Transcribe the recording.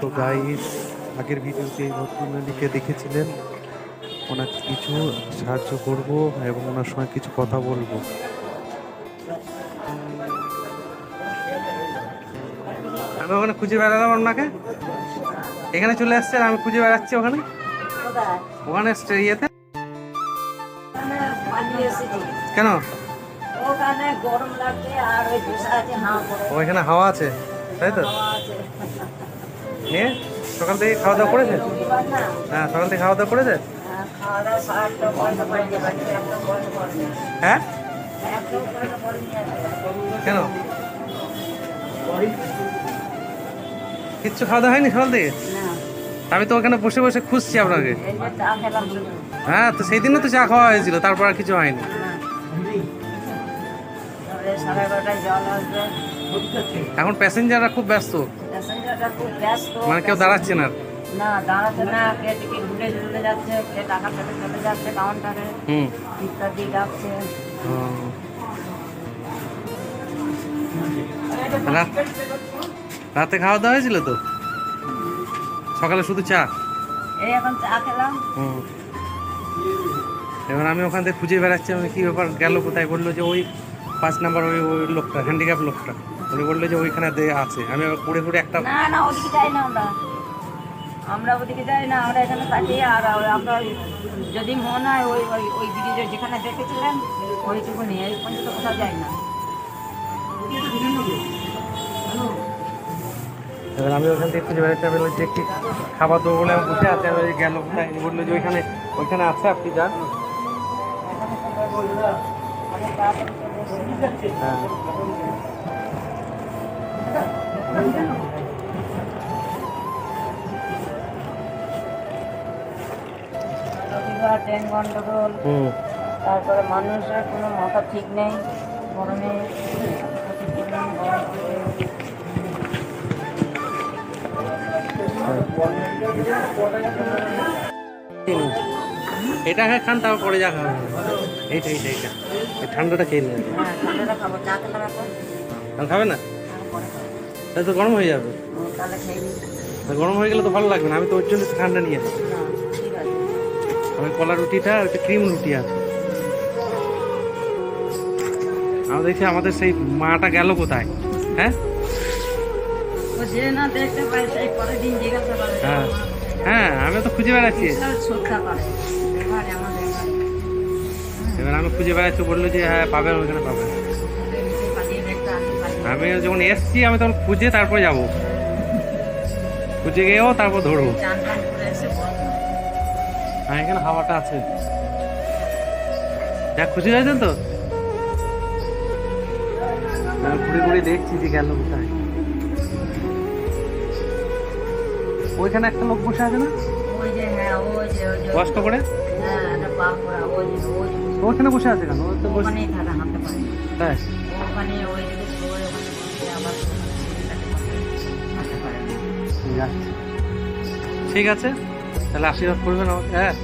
তো গাইস, আগের ভিডিওতে ভদ্রমহিলাকে দেখেছিলেন, ওনাকে কিছু সাহায্য করব এবং ওনার সঙ্গে কিছু কথা বলবো। আমি ওখানে খুঁজে বেড়ালাম ওনাকে, এখানে চলে আসছে আর আমি খুঁজে বেড়াচ্ছি ওখানে ওখানে ইয়েতে। কেন? ওইখানে হাওয়া আছে, তাই তো? নিয়ে সকাল থেকে খাওয়া দাওয়া করেছে? হ্যাঁ, সকাল থেকে খাওয়া দাওয়া করেছে। হ্যাঁ, কেন? কিচ্ছু খাওয়া দাওয়া হয়নি সকাল থেকে? আমি তো ওখানে বসে বসে খুঁজছি আপনাকে। হ্যাঁ, তো সেই দিনও তো চা খাওয়া হয়েছিল, তারপর আর কিছু হয়নি। এখন প্যাসেঞ্জাররা খুব ব্যস্ত, মানে কেউ দাঁড়াচ্ছে না। দাঁড়াচ্ছে না, কে টিকিট ঘুরে চলে যাচ্ছে, কে টাকা ফেলে চলে যাচ্ছে কাউন্টারে, ইত্যাদি যাচ্ছে। রাতে খাওয়া দাওয়া হয়েছিল তো? সকালে শুধু চা? এই এখন চা খেলাম। এবার আমি ওখান থেকে খুঁজে বেড়াচ্ছি, আমি কি ব্যাপার গেল কোথায়, বললো যে ওই 5 নাম্বার ওই ওই লোকটা, হ্যান্ডিক্যাপ লোকটা, উনি বললো যে ওইখানে আছে। আমি আবার ঘুরে ঘুরে একটা না ওদিকে যাই না, আমরা ওদিকে যাই না, আমরা এখানে থাকি। আর আমরা যদি মনে হয় ওই ওই ওই দিকে যেখানে দেখেছিলেন ওইটুকু নিয়ে এই পর্যন্ত কোথাও যাই না। এবার আমি ওখান থেকে খুঁজে বেড়াচ্ছি, বললো যে কি খাবার দেবো বলে আমি বসে আছে। আমি গেল কোথায়, বললো যে ওইখানে আছে, আপনি যান। হ্যাঁ, ট্রেন গন্ডগোল, তারপরে মানুষের কোনো মাথা ঠিক নেই, গরমে এটা খান, তারপর পরে যা খাওয়া এইটা এইটা এইটা এই ঠান্ডাটা খেয়ে নেবে। ঠান্ডাটা খাবো, চা খেলাম এখন। আর খাবে না? তাহলে তো গরম হয়ে যাবে। তাহলে খেয়ে নিই। গরম হয়ে গেলে তো ভালো লাগবে না, আমি তো ওর জন্য ঠান্ডা নিয়ে আসি। ঠিক আছে, আমি কলা রুটিটা, ওইটা ক্রিম রুটি আছে। আমি দেখছি আমাদের সেই মাটা গেল কোথায়। হ্যাঁ যে না দেখতে পাই সেই পরের দিন জিজ্ঞাসা করে। হ্যাঁ হ্যাঁ, আমি তো খুঁজে বেড়াচ্ছি। শ্রদ্ধা করে এবারে আমাদের এবার আমি খুঁজে বেড়াচ্ছি, বললো যে হ্যাঁ পাবেন, ওইখানে পাবেন। আমি যখন এসছি আমি তখন খুঁজে তারপরে যাবো, খুঁজে গিয়েও তারপর ধরবো। হ্যাঁ, এখানে হাওয়াটা আছে, যা খুঁজে যাচ্ছেন তো। আমি ঘুরে ঘুরে দেখছি যে গেল কোথায়। ওইখানে একটা লোক বসে আছে না, ওই যে, হ্যাঁ ওই যে কষ্ট করে। হ্যাঁ একটা বাপুরা, ওই যে ওখানে বসে আছে কেন? ও তো বসে, ওখানেই থাকা, হাঁটতে পারে। তাই ওখানে ওই দিকে ওখানে বসে আবার হাঁটতে পারে। ঠিক আছে, তাহলে আশীর্বাদ করবেন আমাকে। হ্যাঁ।